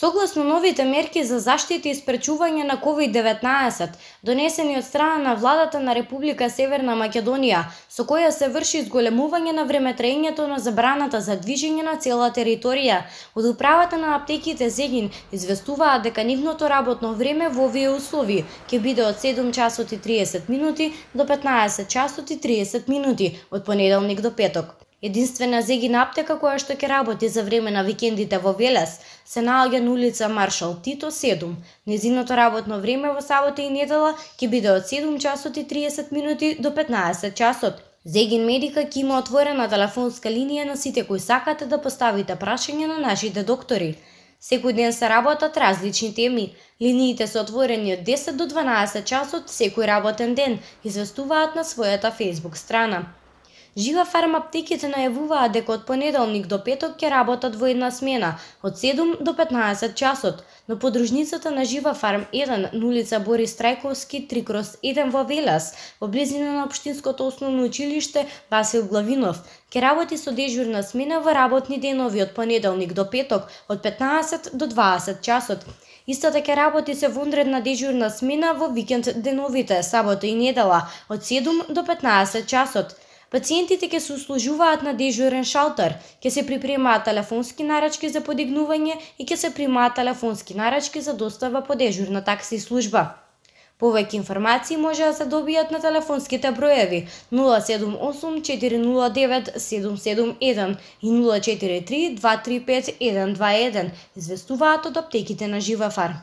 Согласно новите мерки за заштита и спречување на COVID-19, донесени од страна на владата на Република Северна Македонија, со која се врши зголемување на времетраењето на забраната за движење на цела територија, од управата на аптеките Зегин известуваат дека нивното работно време во овие услови ќе биде од 7 часот и 30 минути до 15 часот и 30 минути од понеделник до петок. Единствена Зегин аптека која што ќе работи за време на викендите во Велес се наоѓа на улица Маршал Тито 7. Незиното работно време во сабота и недела ќе биде од 7 часот и 30 минути до 15 часот. Зегин Медика ќе има отворена телефонска линија на сите кои сакате да поставите прашање на нашите доктори. Секој ден се работат различни теми. Линиите се отворени од 10 до 12 часот секој работен ден, известуваат на својата Facebook страна. Жива фарм аптеките најавуваат дека од понеделник до петок ќе работат во една смена, од 7 до 15 часот, но подружницата на Жива фарм 1 на улица Борис Трајковски 3/1 во Велес, во близина на Општинското основно училиште Васил Главинов, ќе работи со дежурна смена во работни денови од понеделник до петок, од 15 до 20 часот. Истата ќе работи се вонредна дежурна смена во викенд деновите, сабота и недела, од 7 до 15 часот. Пациентите ќе се услужуваат на дежурен шалтер, ќе се припремаат телефонски нарачки за подигнување и ќе се примаат телефонски нарачки за достава по дежурна такси служба. Повеќе информации може да се добијат на телефонските броеви 078 409 771 и 043 235 121, известуваат од аптеките на Жива фарм.